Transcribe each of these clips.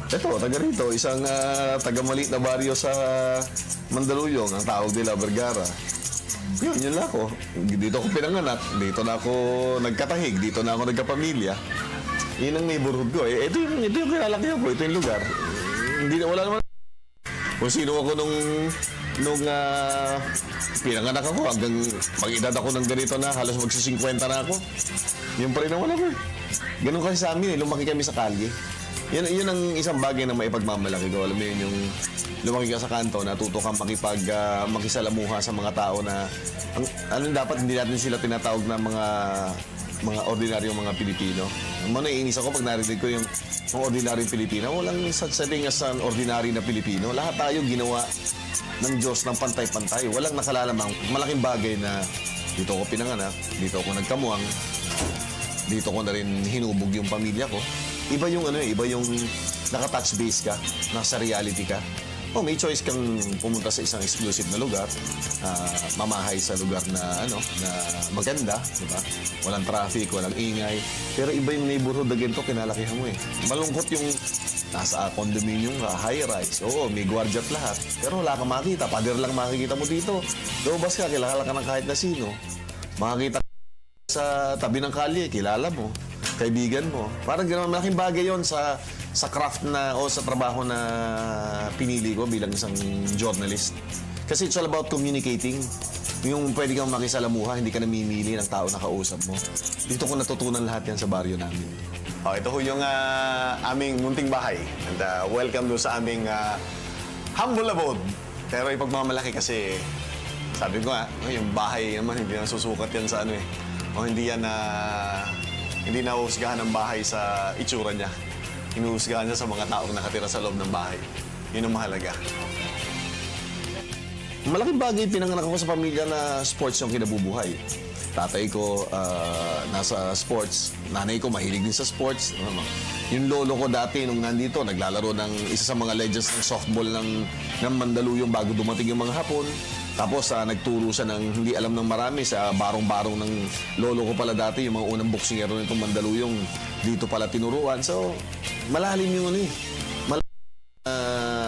Ito, taga rito, isang taga maliit na baryo sa Mandaluyong, ang tawag nila Vergara. Yun lang ako. Dito ako pinanganak, dito na ako nagkatahig, dito na ako nagkapamilya. Yun ang neighborhood ko. Ito yung kinalaki ko, ito yung lugar. Wala naman. Kung sino ako nung pinanganak ako, hanggang mag-edad ako ng ganito na, halos magsi-50 na ako. Yun pa rin naman ako. Ganun kasi sa amin, lumaki kami sa kalye. Yun ang isang bagay na maipagmamalaki ko. Alam mo yun, yung lumaki ka sa kanto, natuto kang makisalamuha sa mga tao na, dapat hindi natin sila tinatawag na mga ordinaryong mga Pilipino. Naiinis ako pag narinig ko yung mga ordinaryong Pilipino. Walang such thing as an ordinary na Pilipino. Lahat tayo ginawa ng Diyos ng pantay-pantay. Walang nakalalamang malaking bagay na dito ako pinanganak, dito ako nagkamuang, dito ko na rin hinubog yung pamilya ko. Iba yung naka-touch base ka, nasa reality ka. May choice kang pumunta sa isang exclusive na lugar, mamahay sa lugar na maganda, di ba? Walang traffic, walang ingay. Pero iba yung neighborhood na ganito, kinalakihan mo eh. Malungkot yung nasa condominium ka, high-rise. Oo, may gwardiya at lahat. Pero wala kang makita, pader lang makikita mo dito. Lumabas ka, kilala ka ng kahit na sino. Makakita sa tabi ng kalye, kilala mo. Kaibigan mo. Parang gano'n, malaking bagay yon sa craft na o sa trabaho na pinili ko bilang isang journalist. Kasi it's all about communicating. Yung pwede kang makisalamuha, hindi ka namimili ng tao na kausap mo. Dito ko natutunan lahat yan sa baryo namin. Ito ho yung aming munting bahay. And welcome doon sa aming humble abode. Pero ipagmamalaki kasi, sabi ko yung bahay naman, hindi na susukat yan sa O hindi yan hindi nahuhusgahan ng bahay sa itsura niya. Hinuhusgahan niya sa mga taong nakatira sa loob ng bahay. Yun ang mahalaga. Malaking bagay pinanganak ako sa pamilya na sports yung kinabubuhay. Tatay ko nasa sports. Nanay ko mahilig din sa sports. Yung lolo ko dati nung nandito, naglalaro ng isa sa mga legends ng softball ng Mandaluyong bago dumating yung mga Hapon. Tapos nagturo siya ng hindi alam ng marami sa barong-barong ng lolo ko pala dati, yung mga unang boksingero nitong Mandaluyong, dito pala tinuruan. So, malalim yung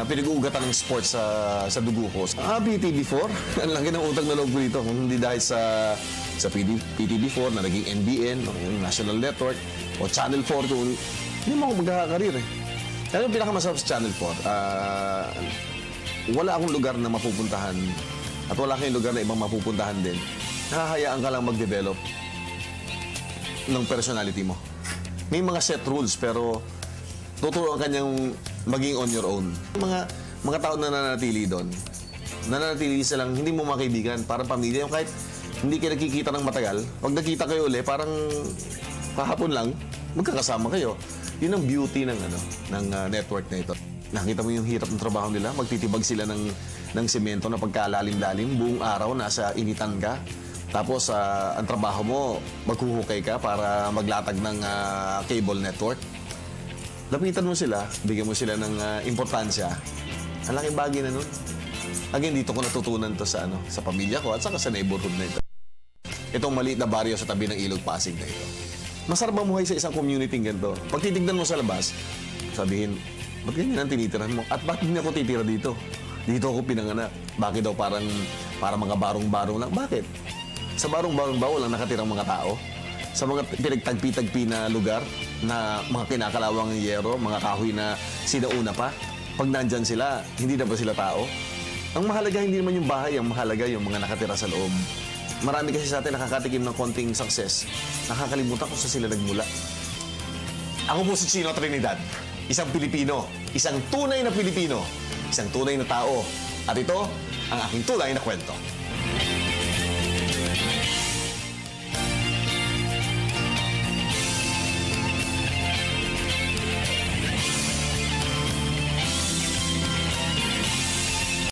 pinag-uugatan ng sports sa dugo ko. PTV4, ang laki ng utang na loob ko dito. Kung hindi dahil sa PTV4 na naging NBN, yung National Network, o Channel 4 doon, hindi mo ako magkakarir eh. Pero yung pinakamasarap sa Channel 4, wala akong lugar na mapupuntahan at wala kayong lugar na ibang mapupuntahan din. Nakahayaan ka lang mag-develop ng personality mo. May mga set rules pero tuturuan ka niyang maging on your own. Mga tao na nananatili doon, nananatili silang hindi mo makaibigan, parang pamilya. Yung kahit hindi kayo nakikita ng matagal, pag nakita kayo ulit, parang kahapon lang, magkakasama kayo. Yun ang beauty ng network na ito. Nakita mo yung hirap ng trabaho nila, magtitibag sila ng semento na pagkalalim-lalim, buong araw nasa initan ka. Tapos ang trabaho mo, maghuhukay ka para maglatag ng cable network. Lapitan mo sila, bigyan mo sila ng importansya. Ang laking bagay na nun. Again, dito ko natutunan to sa pamilya ko at saka sa neighborhood na ito. Itong maliit na baryo sa tabi ng Ilog Pasig na ito. Masarap mamuhay sa isang community ganito. Pag titignan mo sa labas, sabihin, ba't ganyan ang tinitirahan mo? At bakit hindi ako titira dito? Dito ako pinanganak. Bakit daw para mga barong-barong lang? Bakit? Sa barong-barong ba walang nakatirang mga tao? Sa mga pinagtagpi-tagpi na lugar na mga kinakalawang ng yero, mga kahoy na sinauna pa, pag nandyan sila, hindi na ba sila tao? Ang mahalaga hindi naman yung bahay, ang mahalaga yung mga nakatira sa loob. Marami kasi sa atin nakakatikim ng konting success. Nakakalimutan kung saan sila nagmula. Ako po si Chino Trinidad, isang Pilipino, isang tunay na Pilipino, isang tunay na tao. At ito, ang aking tunay na kwento.